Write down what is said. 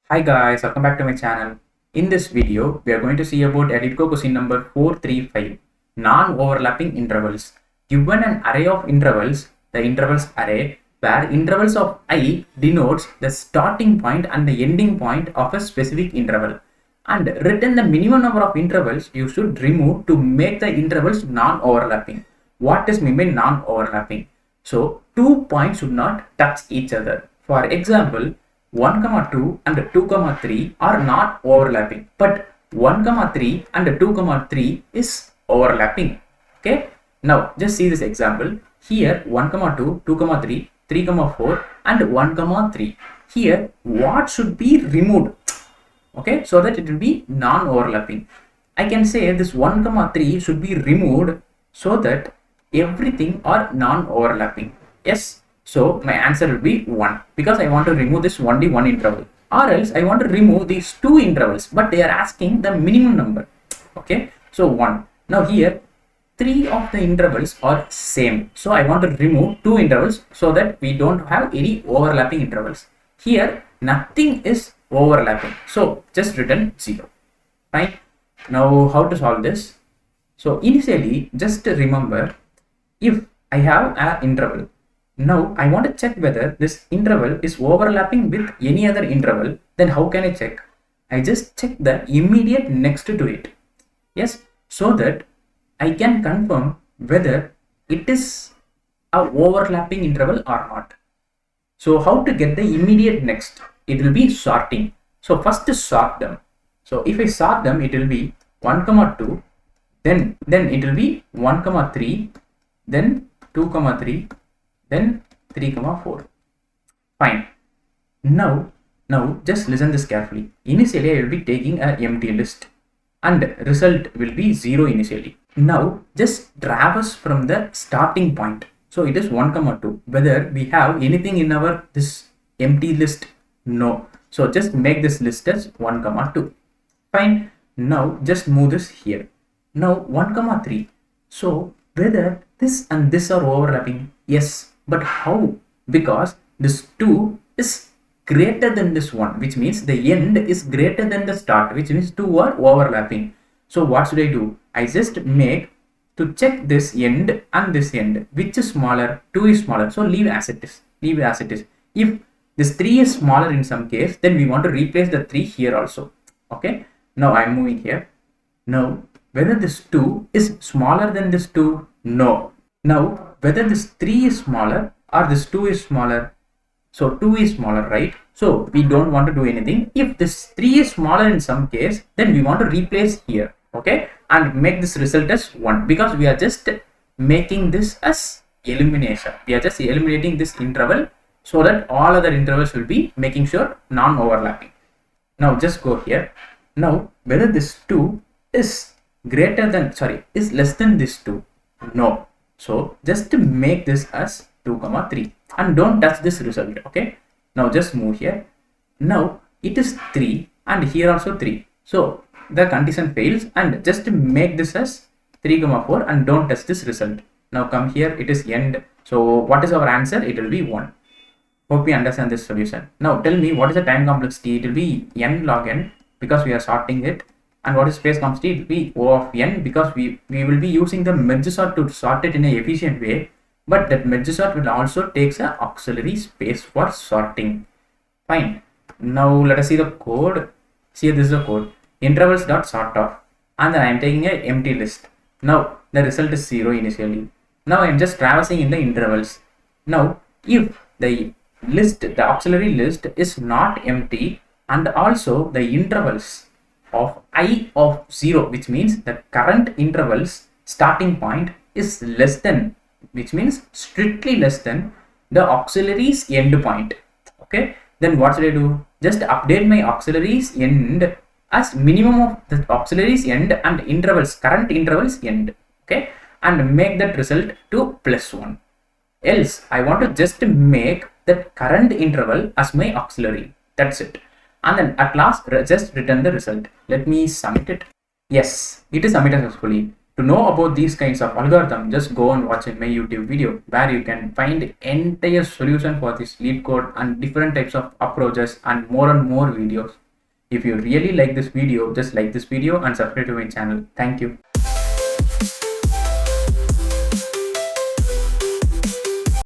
Hi guys, welcome back to my channel. In this video, we are going to see about Leetcode question number 435, non-overlapping intervals. Given an array of intervals, the intervals array, where intervals of I denotes the starting point and the ending point of a specific interval, and written the minimum number of intervals you should remove to make the intervals non-overlapping. What is meant by non-overlapping? So, 2 points should not touch each other. For example, 1, 2 and 2, 3 are not overlapping, but 1, 3 and 2, 3 is overlapping. Okay. Now just see this example. Here 1, 2, 2, 3, 3, 4 and 1, 3. Here what should be removed? Okay, so that it will be non-overlapping. I can say this 1, 3 should be removed so that everything are non-overlapping. Yes. So my answer will be 1 because I want to remove this only one interval, or else I want to remove these two intervals, but they are asking the minimum number. Okay, so 1. Now here 3 of the intervals are same, so I want to remove 2 intervals so that we don't have any overlapping intervals. Here nothing is overlapping, so just written 0. Fine. Now how to solve this? So initially just remember, if I have an interval, now I want to check whether this interval is overlapping with any other interval. Then how can I check? I just check the immediate next to it. Yes, so that I can confirm whether it is a overlapping interval or not. So how to get the immediate next? It will be sorting. So first sort them. So if I sort them, it will be 1, 2, then it will be 1, 3, then 2, 3, then 3, 4. Fine. Now just listen this carefully. Initially I will be taking an empty list and result will be 0 initially. Now just traverse from the starting point. So it is 1, 2. Whether we have anything in our this empty list? No. So just make this list as 1, 2. Fine. Now just move this here. Now 1, 3. So whether this and this are overlapping? Yes, but how? Because this 2 is greater than this 1, which means the end is greater than the start, which means 2 are overlapping. So what should I do? I just make to check this end and this end, which is smaller? 2 is smaller, so leave as it is. Leave as it is. If this 3 is smaller in some case, then we want to replace the 3 here also. Okay. Now I'm moving here. Now whether this 2 is smaller than this 2? No. Now whether this 3 is smaller or this 2 is smaller? So 2 is smaller, right? So we don't want to do anything. If this 3 is smaller in some case, then we want to replace here. Okay, and make this result as 1 because we are just making this as elimination. We are just eliminating this interval so that all other intervals will be making sure non-overlapping. Now just go here. Now whether this 2 is greater than, is less than this 2? No. So just to make this as 2, 3 and don't touch this result. Okay. Now just move here. Now it is 3 and here also 3. So the condition fails, and just make this as 3, 4 and don't touch this result. Now come here, it is end. So what is our answer? It will be 1. Hope you understand this solution. Now tell me, what is the time complexity? It will be n log n because we are sorting it. And what is space complexity? It will be O of n because we will be using the merge sort to sort it in an efficient way. But that merge sort will also take an auxiliary space for sorting. Fine. Now let us see the code. See, this is the code. Intervals dot sort of, and then I am taking an empty list. Now the result is 0 initially. Now I am just traversing in the intervals. Now if the list, the auxiliary list is not empty, and also the intervals of I of 0, which means the current intervals starting point is less than, which means strictly less than the auxiliaries end point. Okay, then what should I do? Just update my auxiliaries end as minimum of the auxiliaries end and intervals, current intervals end. Okay, and make that result to +1. Else I want to just make that current interval as my auxiliary. That's it. And then at last just return the result. Let me submit it. Yes, it is submitted successfully. To know about these kinds of algorithm, just go and watch my YouTube video where you can find entire solution for this Leetcode and different types of approaches and more videos. If you really like this video, just like this video and subscribe to my channel. Thank you.